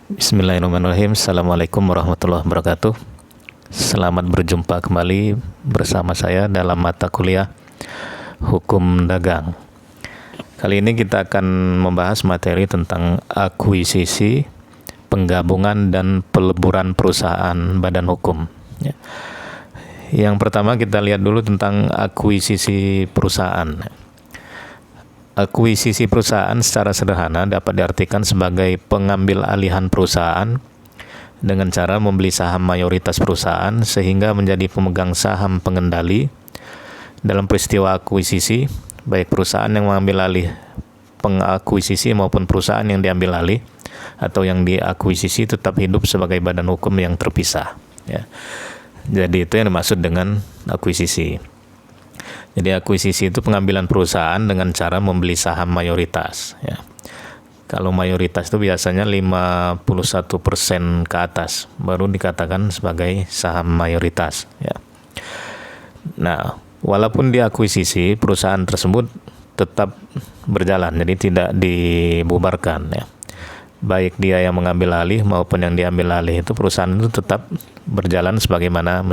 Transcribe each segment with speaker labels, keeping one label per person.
Speaker 1: Bismillahirrahmanirrahim. Assalamualaikum warahmatullahi wabarakatuh. Selamat berjumpa kembali bersama saya dalam mata kuliah Hukum Dagang. Kali ini kita akan membahas materi tentang akuisisi, penggabungan, dan peleburan perusahaan badan hukum. Yang pertama kita lihat dulu tentang akuisisi perusahaan. Akuisisi perusahaan secara sederhana dapat diartikan sebagai pengambil alihan perusahaan dengan cara membeli saham mayoritas perusahaan sehingga menjadi pemegang saham pengendali. Dalam peristiwa akuisisi, baik perusahaan yang mengambil alih pengakuisisi maupun perusahaan yang diambil alih atau yang diakuisisi tetap hidup sebagai badan hukum yang terpisah. Jadi itu yang dimaksud dengan akuisisi. Jadi akuisisi itu pengambilan perusahaan dengan cara membeli saham mayoritas. Kalau mayoritas itu biasanya 51% ke atas baru dikatakan sebagai saham mayoritas. Nah, walaupun diakuisisi, perusahaan tersebut tetap berjalan, jadi tidak dibubarkan. Baik dia yang mengambil alih maupun yang diambil alih itu perusahaan itu tetap berjalan sebagaimana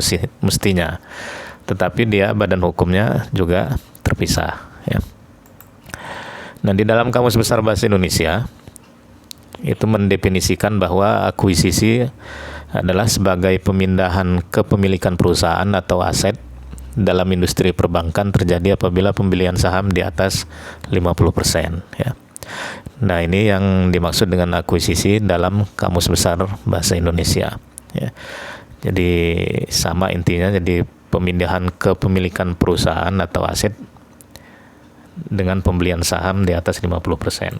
Speaker 1: mestinya. Tetapi dia badan hukumnya juga terpisah. Nah, di dalam Kamus Besar Bahasa Indonesia itu mendefinisikan bahwa akuisisi adalah sebagai pemindahan kepemilikan perusahaan atau aset dalam industri perbankan terjadi apabila pembelian saham di atas 50%. Nah, ini yang dimaksud dengan akuisisi dalam Kamus Besar Bahasa Indonesia. Jadi sama intinya, jadi pemindahan kepemilikan perusahaan atau aset dengan pembelian saham di atas 50%.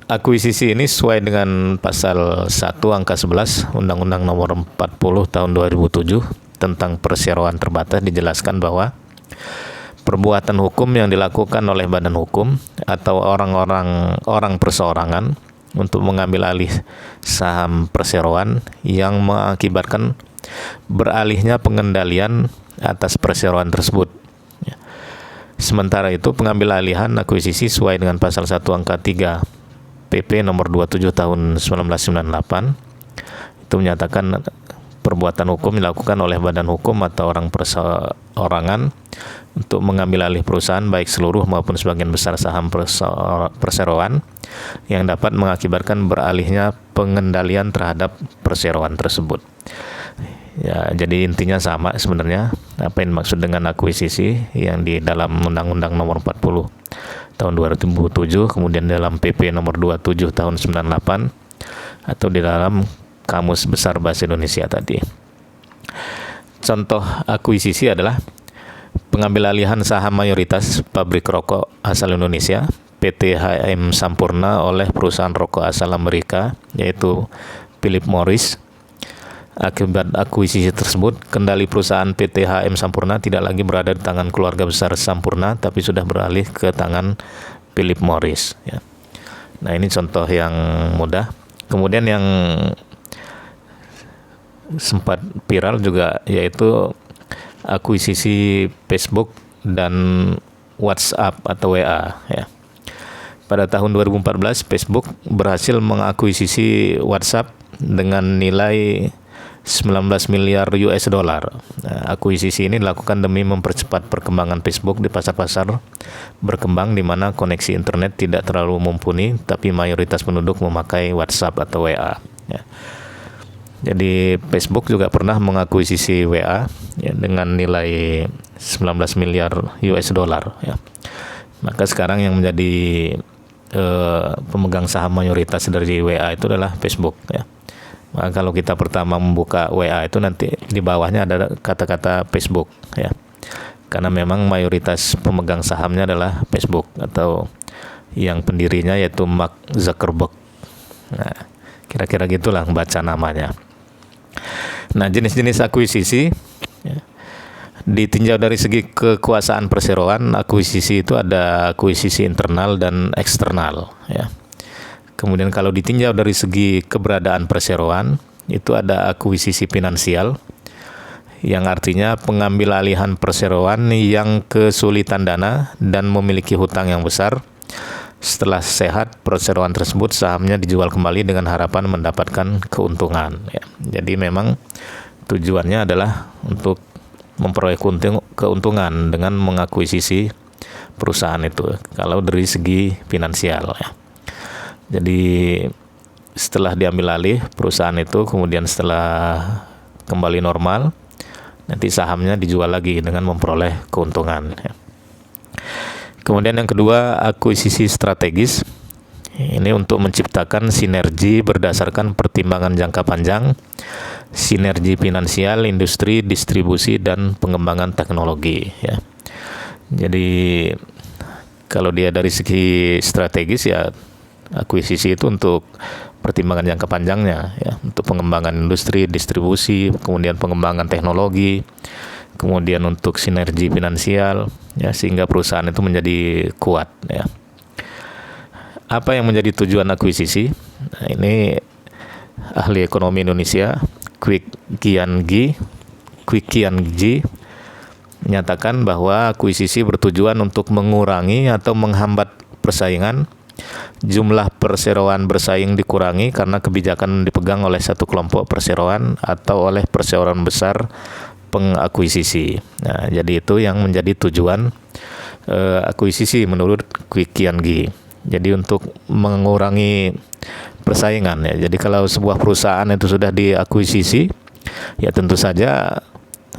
Speaker 1: Akuisisi ini sesuai dengan pasal 1 angka 11 Undang-Undang Nomor 40 Tahun 2007 tentang perseroan terbatas dijelaskan bahwa perbuatan hukum yang dilakukan oleh badan hukum atau orang perseorangan untuk mengambil alih saham perseroan yang mengakibatkan beralihnya pengendalian atas perseroan tersebut. Sementara itu pengambil alihan akuisisi sesuai dengan pasal 1 angka 3 PP nomor 27 tahun 1998 itu menyatakan perbuatan hukum dilakukan oleh badan hukum atau orang perseorangan untuk mengambil alih perusahaan baik seluruh maupun sebagian besar saham perseroan yang dapat mengakibatkan beralihnya pengendalian terhadap perseroan tersebut. Jadi intinya sama sebenarnya apa yang dimaksud dengan akuisisi yang di dalam Undang-Undang Nomor 40 Tahun 2007, kemudian dalam PP Nomor 27 Tahun 98 atau di dalam Kamus Besar Bahasa Indonesia tadi. Contoh akuisisi adalah pengambil alihan saham mayoritas pabrik rokok asal Indonesia PT HM Sampurna oleh perusahaan rokok asal Amerika yaitu Philip Morris. Akibat akuisisi tersebut, kendali perusahaan PT HM Sampurna tidak lagi berada di tangan keluarga besar Sampurna, tapi sudah beralih ke tangan Philip Morris. Nah, ini contoh yang mudah. Kemudian yang sempat viral juga yaitu akuisisi Facebook dan WhatsApp atau WA. Pada tahun 2014, Facebook berhasil mengakuisisi WhatsApp dengan nilai 19 miliar US dollar. Akuisisi ini dilakukan demi mempercepat perkembangan Facebook di pasar-pasar berkembang di mana koneksi internet tidak terlalu mumpuni, tapi mayoritas penduduk memakai WhatsApp atau WA. Jadi Facebook juga pernah mengakuisisi WA dengan nilai 19 miliar US dollar. Maka sekarang yang menjadi pemegang saham mayoritas dari WA itu adalah Facebook. Nah, kalau kita pertama membuka WA itu nanti di bawahnya ada kata-kata Facebook karena memang mayoritas pemegang sahamnya adalah Facebook atau yang pendirinya yaitu Mark Zuckerberg. Nah, kira-kira gitulah baca namanya. Nah, jenis-jenis akuisisi ditinjau dari segi kekuasaan perseroan. Akuisisi itu ada akuisisi internal dan eksternal. Kemudian kalau ditinjau dari segi keberadaan perseroan, itu ada akuisisi finansial, yang artinya pengambil alihan perseroan yang kesulitan dana dan memiliki hutang yang besar, Setelah sehat, perseroan tersebut sahamnya dijual kembali dengan harapan mendapatkan keuntungan. Ya. Jadi memang tujuannya adalah untuk memperoleh keuntungan dengan mengakuisisi perusahaan itu. Kalau dari segi finansial. Ya. Jadi setelah diambil alih perusahaan itu, kemudian setelah kembali normal, nanti sahamnya dijual lagi dengan memperoleh keuntungan. Kemudian yang kedua, akuisisi strategis. Ini untuk menciptakan sinergi berdasarkan pertimbangan jangka panjang, sinergi finansial, industri, distribusi, dan pengembangan teknologi. Ya. Jadi kalau dia dari segi strategis, ya akuisisi itu untuk pertimbangan jangka panjangnya, ya, untuk pengembangan industri, distribusi, kemudian pengembangan teknologi, kemudian untuk sinergi finansial, ya, sehingga perusahaan itu menjadi kuat. Ya. Apa yang menjadi tujuan akuisisi? Nah, ini ahli ekonomi Indonesia Kwik Kian Gi menyatakan bahwa akuisisi bertujuan untuk mengurangi atau menghambat persaingan. Jumlah perseroan bersaing dikurangi karena kebijakan dipegang oleh satu kelompok perseroan atau oleh perseroan besar pengakuisisi. Nah, jadi itu yang menjadi tujuan akuisisi menurut Kwik Kian Gi. Jadi untuk mengurangi persaingan, ya. Jadi kalau sebuah perusahaan itu sudah diakuisisi, ya tentu saja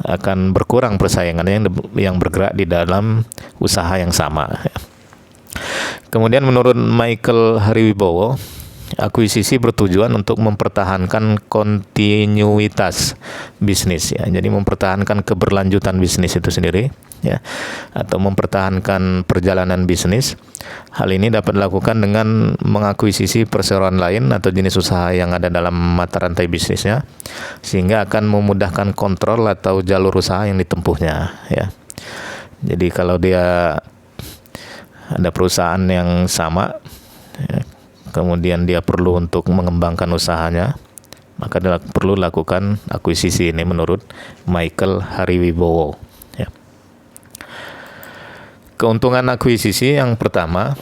Speaker 1: akan berkurang persaingan yang bergerak di dalam usaha yang sama. Kemudian menurut Michael Hariwibowo, akuisisi bertujuan untuk mempertahankan kontinuitas bisnis, ya. Jadi mempertahankan keberlanjutan bisnis itu sendiri, ya, atau mempertahankan perjalanan bisnis. Hal ini dapat dilakukan dengan mengakuisisi perseroan lain atau jenis usaha yang ada dalam mata rantai bisnisnya, sehingga akan memudahkan kontrol atau jalur usaha yang ditempuhnya, ya. Jadi kalau dia ada perusahaan yang sama, ya, kemudian dia perlu untuk mengembangkan usahanya, maka dia perlu lakukan akuisisi ini menurut Michael Hariwibowo. Ya. Keuntungan akuisisi yang pertama,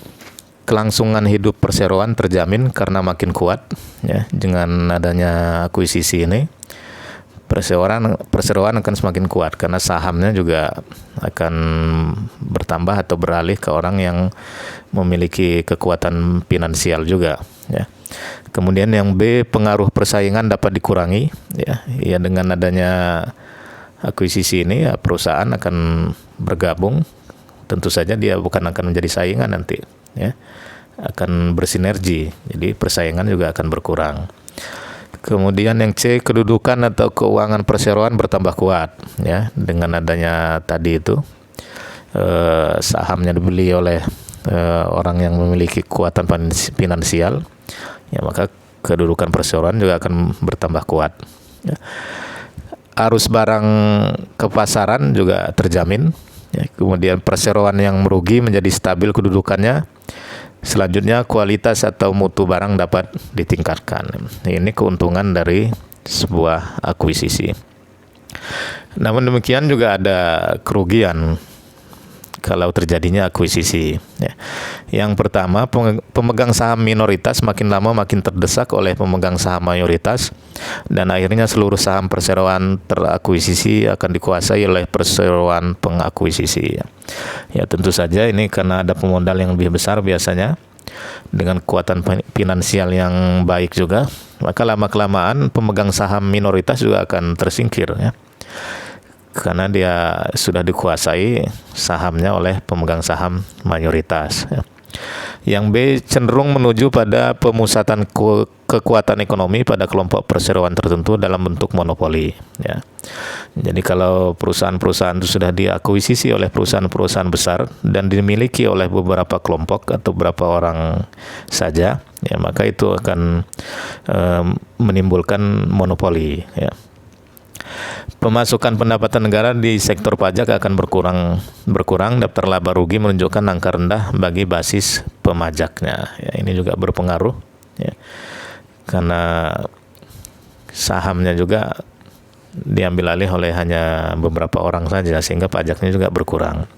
Speaker 1: kelangsungan hidup perseroan terjamin karena makin kuat, ya, dengan adanya akuisisi ini. Perseroan akan semakin kuat karena sahamnya juga akan bertambah atau beralih ke orang yang memiliki kekuatan finansial juga, ya. Kemudian yang B, pengaruh persaingan dapat dikurangi, ya. Ya, dengan adanya akuisisi ini, ya, perusahaan akan bergabung. Tentu saja dia bukan akan menjadi saingan nanti, ya. Akan bersinergi. Jadi persaingan juga akan berkurang. Kemudian yang C, kedudukan atau keuangan perseroan bertambah kuat, ya, dengan adanya tadi itu sahamnya dibeli oleh orang yang memiliki kekuatan finansial, ya, maka kedudukan perseroan juga akan bertambah kuat. Ya. Arus barang ke pasaran juga terjamin, ya. Kemudian perseroan yang merugi menjadi stabil kedudukannya. Selanjutnya, kualitas atau mutu barang dapat ditingkatkan. Ini keuntungan dari sebuah akuisisi. Namun demikian juga ada kerugian kalau terjadinya akuisisi. Ya. Yang pertama, pemegang saham minoritas makin lama makin terdesak oleh pemegang saham mayoritas, dan akhirnya seluruh saham perseroan terakuisisi akan dikuasai oleh perseroan pengakuisisi. Ya, tentu saja ini karena ada pemodal yang lebih besar biasanya, dengan kekuatan finansial yang baik juga, maka lama-kelamaan pemegang saham minoritas juga akan tersingkir, ya. Karena dia sudah dikuasai sahamnya oleh pemegang saham mayoritas. Yang B, cenderung menuju pada pemusatan kekuatan ekonomi pada kelompok perseroan tertentu dalam bentuk monopoli. Ya. Jadi kalau perusahaan-perusahaan itu sudah diakuisisi oleh perusahaan-perusahaan besar dan dimiliki oleh beberapa kelompok atau beberapa orang saja, ya, maka itu akan menimbulkan monopoli. Ya. Pemasukan pendapatan negara di sektor pajak akan berkurang. Daftar laba rugi menunjukkan angka rendah bagi basis pemajaknya. Ya, ini juga berpengaruh, ya, karena sahamnya juga diambil alih oleh hanya beberapa orang saja, sehingga pajaknya juga berkurang.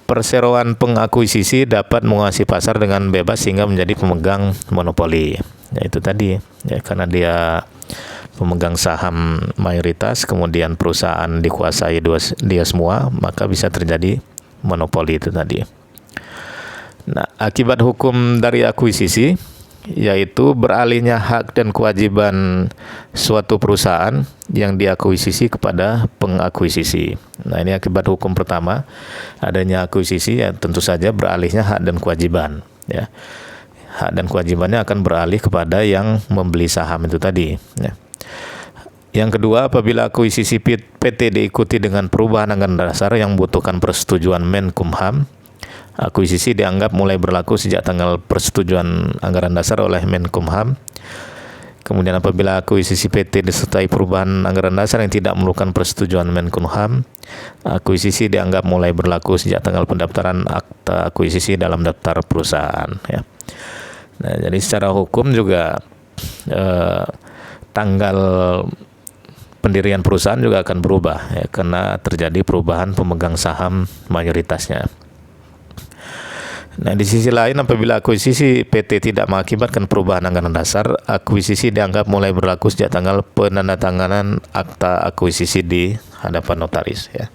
Speaker 1: perseroan pengakuisisi dapat menguasai pasar dengan bebas sehingga menjadi pemegang monopoli. Ya itu tadi, ya karena dia pemegang saham mayoritas, kemudian perusahaan dikuasai dia semua, maka bisa terjadi monopoli itu tadi. Nah, akibat hukum dari akuisisi yaitu beralihnya hak dan kewajiban suatu perusahaan yang diakuisisi kepada pengakuisisi. Nah, ini akibat hukum pertama, adanya akuisisi, ya tentu saja beralihnya hak dan kewajiban, ya. Hak dan kewajibannya akan beralih kepada yang membeli saham itu tadi, ya. Yang kedua, apabila akuisisi PT diikuti dengan perubahan anggaran dasar yang membutuhkan persetujuan Menkumham, akuisisi dianggap mulai berlaku sejak tanggal persetujuan anggaran dasar oleh Menkumham. Kemudian apabila akuisisi PT disertai perubahan anggaran dasar yang tidak memerlukan persetujuan Menkumham, akuisisi dianggap mulai berlaku sejak tanggal pendaftaran akta akuisisi dalam daftar perusahaan, ya. Nah, jadi secara hukum juga tanggal pendirian perusahaan juga akan berubah, ya, karena terjadi perubahan pemegang saham mayoritasnya. Nah, di sisi lain, apabila akuisisi PT tidak mengakibatkan perubahan anggaran dasar, akuisisi dianggap mulai berlaku sejak tanggal penandatanganan akta akuisisi di hadapan notaris, ya.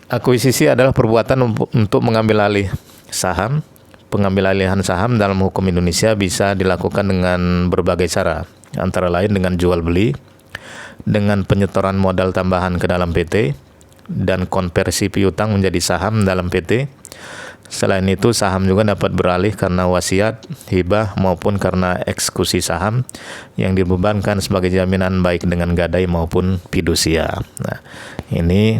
Speaker 1: Akuisisi adalah perbuatan untuk mengambil alih saham. Pengambil alihan saham dalam hukum Indonesia bisa dilakukan dengan berbagai cara, antara lain dengan jual beli, dengan penyetoran modal tambahan ke dalam PT, dan konversi piutang menjadi saham dalam PT. Selain itu, saham juga dapat beralih karena wasiat, hibah, maupun karena eksekusi saham yang dibebankan sebagai jaminan baik dengan gadai maupun fidusia. Nah, ini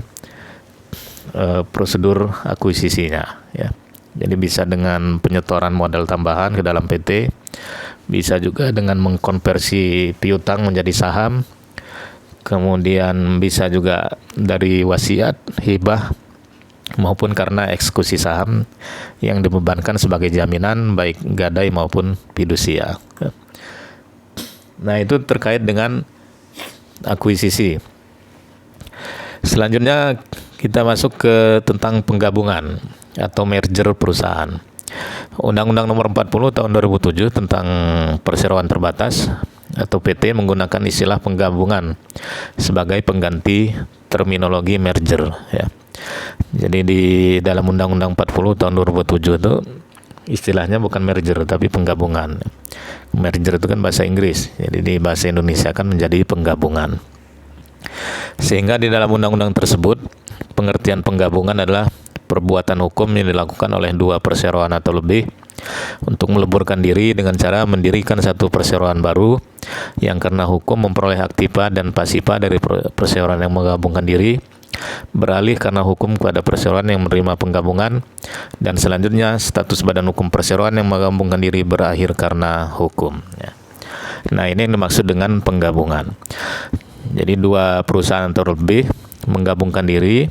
Speaker 1: prosedur akuisisinya, ya. Jadi bisa dengan penyetoran modal tambahan ke dalam PT, bisa juga dengan mengkonversi piutang menjadi saham, kemudian bisa juga dari wasiat, hibah, maupun karena eksekusi saham yang dibebankan sebagai jaminan baik gadai maupun fidusia. Nah, itu terkait dengan akuisisi. Selanjutnya kita masuk ke tentang penggabungan atau merger perusahaan. Undang-Undang Nomor 40 Tahun 2007 tentang perseroan terbatas atau PT menggunakan istilah penggabungan sebagai pengganti terminologi merger, ya. Jadi di dalam Undang-Undang 40 Tahun 2007 itu istilahnya bukan merger tapi penggabungan. Merger itu kan bahasa Inggris, jadi di bahasa Indonesia kan menjadi penggabungan. Sehingga di dalam undang-undang tersebut pengertian penggabungan adalah perbuatan hukum yang dilakukan oleh dua perseroan atau lebih untuk meleburkan diri dengan cara mendirikan satu perseroan baru yang karena hukum memperoleh aktiva dan pasiva dari perseroan yang menggabungkan diri, beralih karena hukum kepada perseroan yang menerima penggabungan, dan selanjutnya status badan hukum perseroan yang menggabungkan diri berakhir karena hukum, ya. Nah, ini yang dimaksud dengan penggabungan. Jadi dua perusahaan atau lebih menggabungkan diri,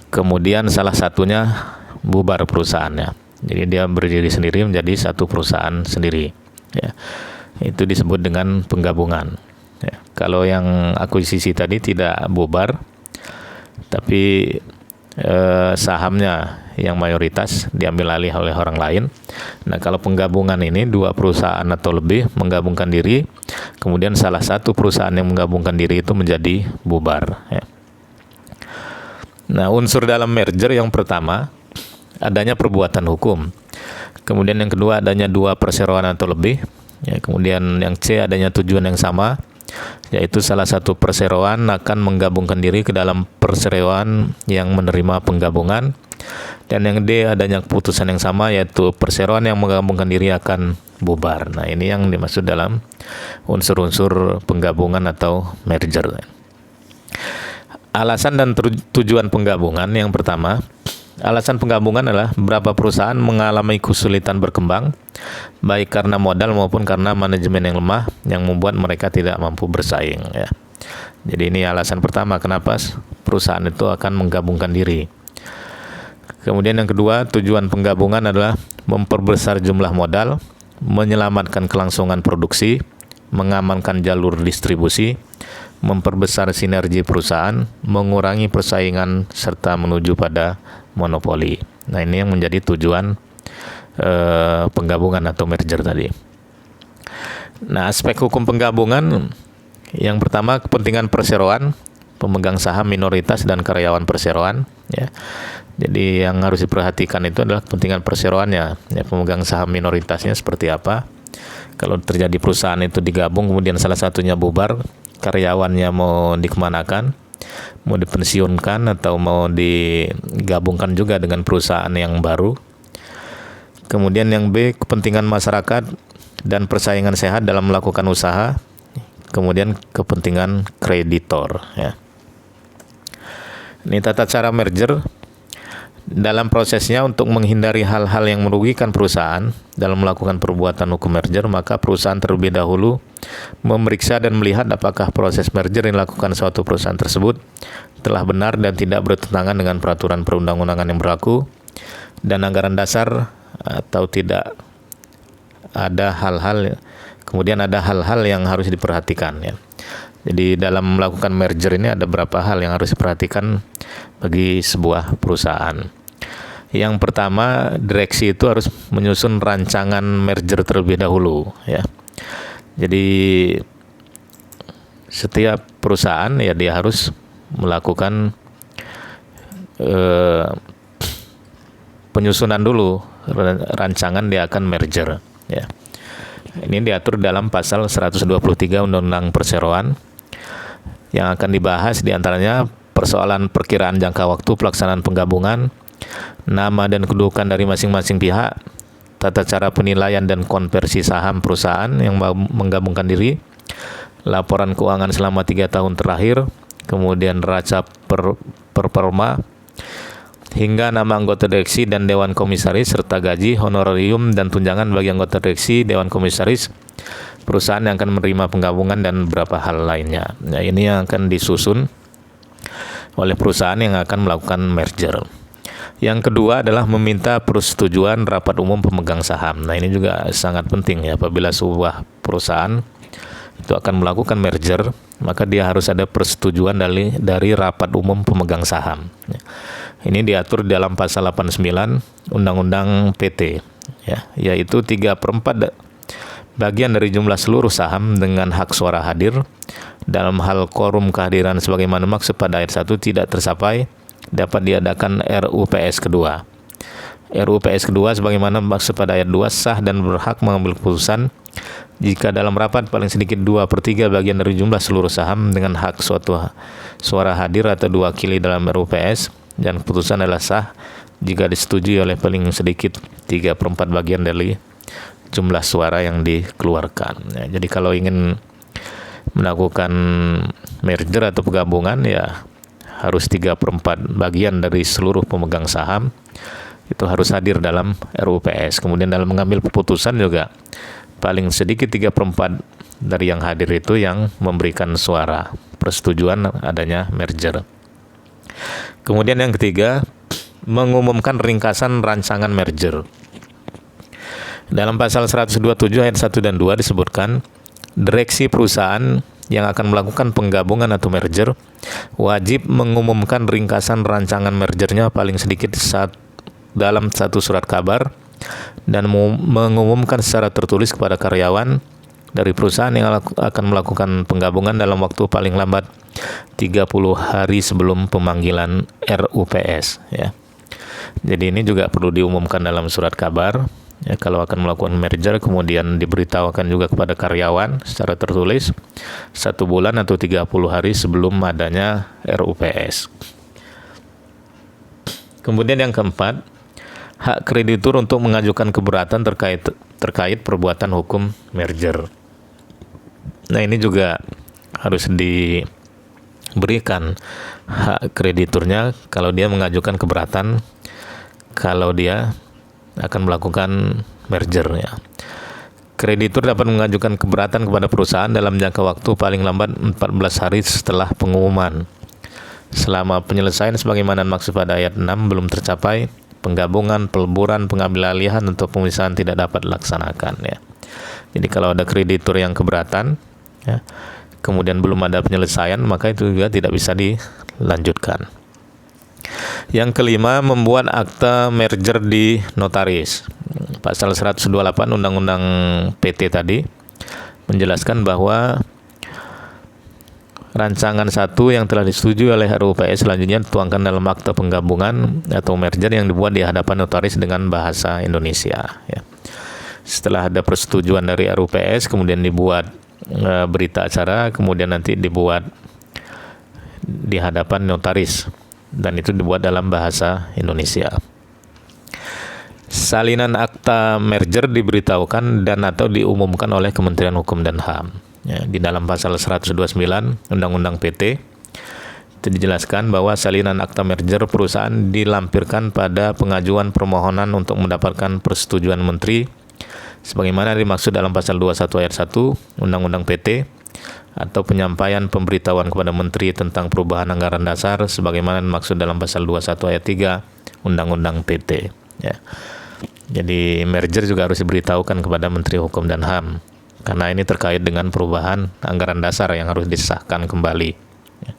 Speaker 1: kemudian salah satunya bubar perusahaannya. Jadi dia berdiri sendiri menjadi satu perusahaan sendiri, ya. Itu disebut dengan penggabungan, ya. Kalau yang akuisisi tadi tidak bubar, tapi sahamnya yang mayoritas diambil alih oleh orang lain. Nah, kalau penggabungan ini dua perusahaan atau lebih menggabungkan diri, kemudian salah satu perusahaan yang menggabungkan diri itu menjadi bubar, ya. Nah, unsur dalam merger yang pertama adanya perbuatan hukum. Kemudian yang kedua adanya dua perseroan atau lebih. Ya, kemudian yang C adanya tujuan yang sama, yaitu salah satu perseroan akan menggabungkan diri ke dalam perseroan yang menerima penggabungan. Dan yang D adanya keputusan yang sama, yaitu perseroan yang menggabungkan diri akan bubar. Nah, ini yang dimaksud dalam unsur-unsur penggabungan atau merger. Alasan dan tujuan penggabungan yang pertama, alasan penggabungan adalah beberapa perusahaan mengalami kesulitan berkembang, baik karena modal maupun karena manajemen yang lemah yang membuat mereka tidak mampu bersaing, ya. Jadi ini alasan pertama kenapa perusahaan itu akan menggabungkan diri. Kemudian yang kedua, tujuan penggabungan adalah memperbesar jumlah modal, menyelamatkan kelangsungan produksi, mengamankan jalur distribusi, memperbesar sinergi perusahaan, mengurangi persaingan, serta menuju pada monopoli. Nah, ini yang menjadi tujuan penggabungan atau merger tadi. Nah, aspek hukum penggabungan yang pertama, kepentingan perseroan, pemegang saham minoritas dan karyawan perseroan, ya. Jadi yang harus diperhatikan itu adalah kepentingan perseroannya, ya, pemegang saham minoritasnya seperti apa. Kalau terjadi perusahaan itu digabung kemudian salah satunya bubar, karyawannya mau dikemanakan, mau dipensiunkan atau mau digabungkan juga dengan perusahaan yang baru. Kemudian yang B, kepentingan masyarakat dan persaingan sehat dalam melakukan usaha. Kemudian kepentingan kreditor, ya. Ini tata cara merger. Dalam prosesnya, untuk menghindari hal-hal yang merugikan perusahaan dalam melakukan perbuatan hukum merger, maka perusahaan terlebih dahulu memeriksa dan melihat apakah proses merger yang dilakukan suatu perusahaan tersebut telah benar dan tidak bertentangan dengan peraturan perundang-undangan yang berlaku dan anggaran dasar, atau tidak ada hal-hal, kemudian ada hal-hal yang harus diperhatikan, ya. Jadi dalam melakukan merger ini ada beberapa hal yang harus diperhatikan bagi sebuah perusahaan. Yang pertama, direksi itu harus menyusun rancangan merger terlebih dahulu, ya. Jadi setiap perusahaan, ya, dia harus melakukan penyusunan dulu rancangan dia akan merger, ya. Ini diatur dalam pasal 123 Undang-Undang Perseroan. Yang akan dibahas diantaranya persoalan perkiraan jangka waktu pelaksanaan penggabungan, nama dan kedudukan dari masing-masing pihak, tata cara penilaian dan konversi saham perusahaan yang menggabungkan diri, laporan keuangan selama 3 tahun terakhir, kemudian neraca performa, hingga nama anggota direksi dan dewan komisaris, serta gaji, honorarium, dan tunjangan bagi anggota direksi, dewan komisaris perusahaan yang akan menerima penggabungan, dan beberapa hal lainnya. Nah, ini yang akan disusun oleh perusahaan yang akan melakukan merger. Yang kedua adalah meminta persetujuan rapat umum pemegang saham. Nah, ini juga sangat penting, ya. Apabila sebuah perusahaan itu akan melakukan merger, maka dia harus ada persetujuan dari rapat umum pemegang saham. Ini diatur dalam pasal 89 Undang-Undang PT, ya, yaitu 3/4 bagian dari jumlah seluruh saham dengan hak suara hadir dalam hal quorum kehadiran sebagaimana maksud pada ayat 1 tidak tercapai, dapat diadakan RUPS kedua. RUPS kedua sebagaimana maksud pada ayat 2 sah dan berhak mengambil keputusan jika dalam rapat paling sedikit 2/3 bagian dari jumlah seluruh saham dengan hak suatu suara hadir atau diwakili dalam RUPS, dan keputusan adalah sah jika disetujui oleh paling sedikit 3/4 bagian dari jumlah suara yang dikeluarkan. Ya, jadi kalau ingin melakukan merger atau penggabungan, ya harus 3/4 bagian dari seluruh pemegang saham itu harus hadir dalam RUPS. Kemudian dalam mengambil keputusan juga paling sedikit 3/4 dari yang hadir itu yang memberikan suara persetujuan adanya merger. Kemudian yang ketiga, mengumumkan ringkasan rancangan merger. Dalam pasal 127 ayat 1 dan 2 disebutkan, direksi perusahaan yang akan melakukan penggabungan atau merger wajib mengumumkan ringkasan rancangan mergernya paling sedikit dalam satu surat kabar dan mengumumkan secara tertulis kepada karyawan dari perusahaan yang akan melakukan penggabungan dalam waktu paling lambat 30 hari sebelum pemanggilan RUPS, ya. Jadi ini juga perlu diumumkan dalam surat kabar, ya, kalau akan melakukan merger, kemudian diberitahukan juga kepada karyawan secara tertulis 1 bulan atau 30 hari sebelum adanya RUPS. Kemudian yang keempat, hak kreditur untuk mengajukan keberatan terkait perbuatan hukum merger. Nah, ini juga harus diberikan hak krediturnya kalau dia mengajukan keberatan kalau dia akan melakukan merger, ya. Kreditur dapat mengajukan keberatan kepada perusahaan dalam jangka waktu paling lambat 14 hari setelah pengumuman. Selama penyelesaian sebagaimana maksud pada ayat 6 belum tercapai, penggabungan, peleburan, pengambil alihan atau pemisahan tidak dapat dilaksanakan, ya. Jadi kalau ada kreditur yang keberatan, ya, kemudian belum ada penyelesaian, maka itu juga tidak bisa dilanjutkan. Yang kelima, membuat akta merger di notaris. Pasal 128 Undang-Undang PT tadi menjelaskan bahwa rancangan 1 yang telah disetujui oleh RUU PS selanjutnya dituangkan dalam akta penggabungan atau merger yang dibuat di hadapan notaris dengan bahasa Indonesia. Ya. Setelah ada persetujuan dari RUU PS, kemudian dibuat berita acara, kemudian nanti dibuat di hadapan notaris, dan itu dibuat dalam bahasa Indonesia. Salinan akta merger diberitahukan dan atau diumumkan oleh Kementerian Hukum dan HAM. Ya, di dalam pasal 129 Undang-Undang PT itu dijelaskan bahwa salinan akta merger perusahaan dilampirkan pada pengajuan permohonan untuk mendapatkan persetujuan menteri sebagaimana dimaksud dalam pasal 21 ayat 1 Undang-Undang PT, atau penyampaian pemberitahuan kepada menteri tentang perubahan anggaran dasar sebagaimana dimaksud dalam pasal 21 ayat 3 Undang-Undang PT. Ya. Jadi merger juga harus diberitahukan kepada Menteri Hukum dan HAM karena ini terkait dengan perubahan anggaran dasar yang harus disahkan kembali. Ya.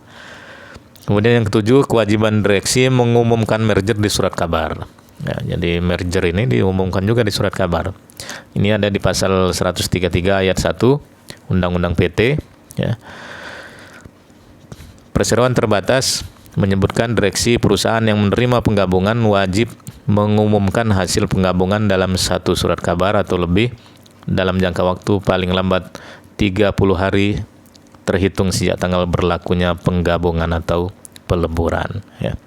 Speaker 1: Kemudian yang ketujuh, kewajiban direksi mengumumkan merger di surat kabar. Ya, jadi merger ini diumumkan juga di surat kabar. Ini ada di pasal 133 ayat 1 Undang-Undang PT. Ya. Perseroan terbatas menyebutkan direksi perusahaan yang menerima penggabungan wajib mengumumkan hasil penggabungan dalam satu surat kabar atau lebih dalam jangka waktu paling lambat 30 hari terhitung sejak tanggal berlakunya penggabungan atau peleburan. Ya.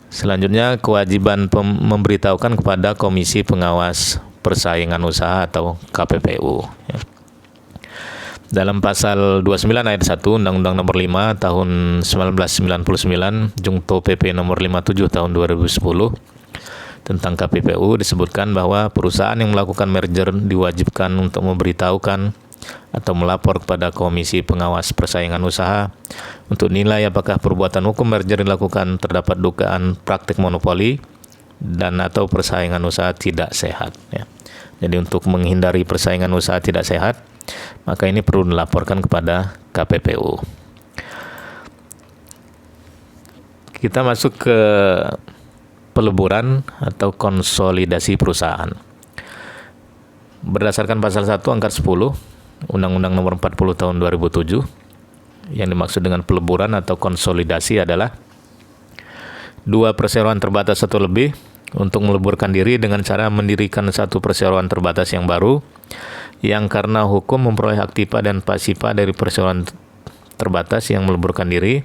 Speaker 1: Selanjutnya, kewajiban memberitahukan kepada Komisi Pengawas Persaingan Usaha atau KPPU. Ya. Dalam pasal 29 ayat 1 Undang-Undang Nomor 5 Tahun 1999 Jungto PP Nomor 57 Tahun 2010 tentang KPPU disebutkan bahwa perusahaan yang melakukan merger diwajibkan untuk memberitahukan atau melapor kepada Komisi Pengawas Persaingan Usaha untuk nilai apakah perbuatan hukum merger dilakukan terdapat dugaan praktik monopoli dan atau persaingan usaha tidak sehat. Ya. Jadi untuk menghindari persaingan usaha tidak sehat, maka ini perlu dilaporkan kepada KPPU. Kita masuk ke peleburan atau konsolidasi perusahaan. Berdasarkan pasal 1 angka 10 Undang-Undang Nomor 40 Tahun 2007, yang dimaksud dengan peleburan atau konsolidasi adalah dua perseroan terbatas atau lebih untuk meleburkan diri dengan cara mendirikan satu perseroan terbatas yang baru yang karena hukum memperoleh aktiva dan pasiva dari perseroan terbatas yang meleburkan diri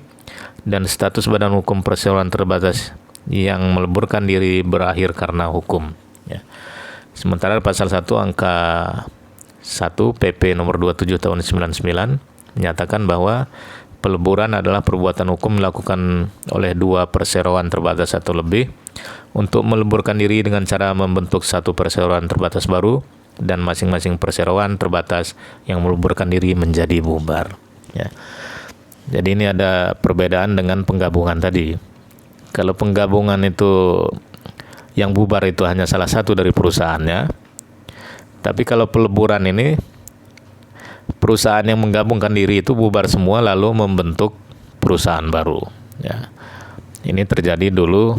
Speaker 1: dan status badan hukum perseroan terbatas yang meleburkan diri berakhir karena hukum. Ya. Sementara pasal 1 angka 1 PP nomor 27 tahun 99 menyatakan bahwa peleburan adalah perbuatan hukum dilakukan oleh dua perseroan terbatas atau lebih untuk meleburkan diri dengan cara membentuk satu perseroan terbatas baru dan masing-masing perseroan terbatas yang meleburkan diri menjadi bubar. Ya. Jadi ini ada perbedaan dengan penggabungan tadi. Kalau penggabungan itu yang bubar itu hanya salah satu dari perusahaannya, tapi kalau peleburan ini perusahaan yang menggabungkan diri itu bubar semua lalu membentuk perusahaan baru. Ya. Ini terjadi dulu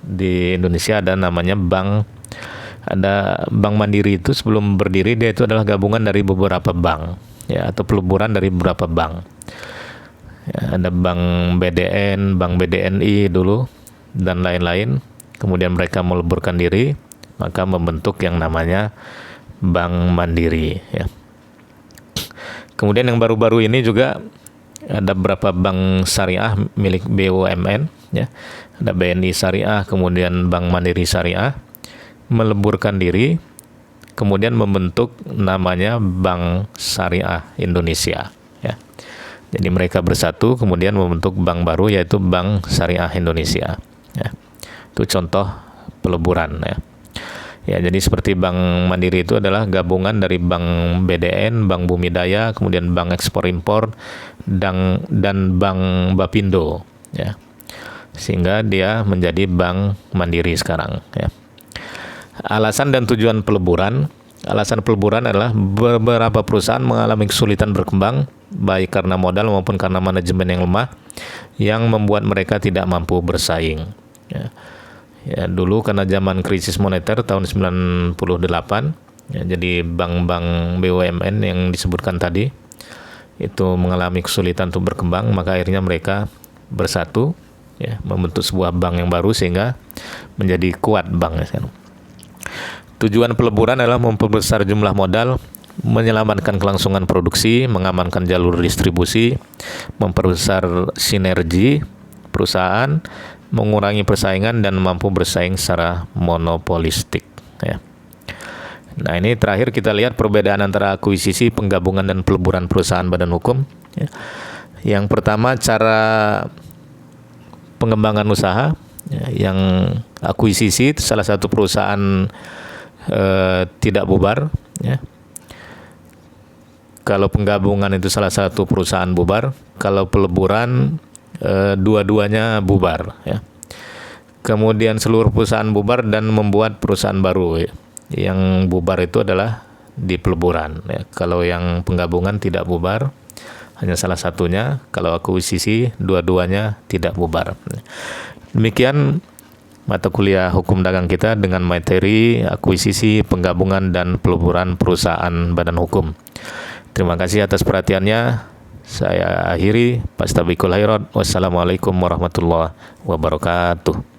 Speaker 1: di Indonesia ada namanya Bank Mandiri itu sebelum berdiri dia itu adalah gabungan dari beberapa bank, ya, atau peleburan dari beberapa bank. Ya, ada Bank BDN, Bank BDNI dulu dan lain-lain. Kemudian mereka meleburkan diri, maka membentuk yang namanya Bank Mandiri. Ya. Kemudian yang baru-baru ini juga ada beberapa bank syariah milik BUMN. Ya. Ada BNI Syariah, kemudian Bank Mandiri Syariah meleburkan diri, kemudian membentuk namanya Bank Syariah Indonesia. Ya. Jadi mereka bersatu kemudian membentuk bank baru yaitu Bank Syariah Indonesia. Ya. Itu contoh peleburan. Ya. Ya, jadi seperti Bank Mandiri itu adalah gabungan dari Bank BDN, Bank Bumi Daya, kemudian Bank Ekspor Impor dan Bank Bapindo. Ya. Sehingga dia menjadi Bank Mandiri sekarang. Ya. Alasan dan tujuan peleburan alasan peleburan adalah beberapa perusahaan mengalami kesulitan berkembang, baik karena modal maupun karena manajemen yang lemah, yang membuat mereka tidak mampu bersaing. Ya, dulu karena zaman krisis moneter tahun 98, ya, jadi bank-bank BUMN yang disebutkan tadi itu mengalami kesulitan untuk berkembang, maka akhirnya mereka bersatu, ya, membentuk sebuah bank yang baru sehingga menjadi kuat bank. Tujuan peleburan adalah memperbesar jumlah modal, menyelamatkan kelangsungan produksi, mengamankan jalur distribusi, memperbesar sinergi perusahaan, mengurangi persaingan, dan mampu bersaing secara monopolistik. Ya. Nah, ini terakhir kita lihat perbedaan antara akuisisi, penggabungan, dan peleburan perusahaan badan hukum. Ya. Yang pertama, cara pengembangan usaha. Ya, yang akuisisi salah satu perusahaan tidak bubar. Ya. Kalau penggabungan itu salah satu perusahaan bubar. Kalau peleburan dua-duanya bubar. Ya. Kemudian seluruh perusahaan bubar dan membuat perusahaan baru. Ya. Yang bubar itu adalah di peleburan. Ya. Kalau yang penggabungan tidak bubar, hanya salah satunya. Kalau akuisisi, dua-duanya tidak bubar. Demikian mata kuliah hukum dagang kita dengan materi akuisisi, penggabungan, dan peleburan perusahaan badan hukum. Terima kasih atas perhatiannya. Saya akhiri. Fastabiqul khairat. Wassalamualaikum warahmatullahi wabarakatuh.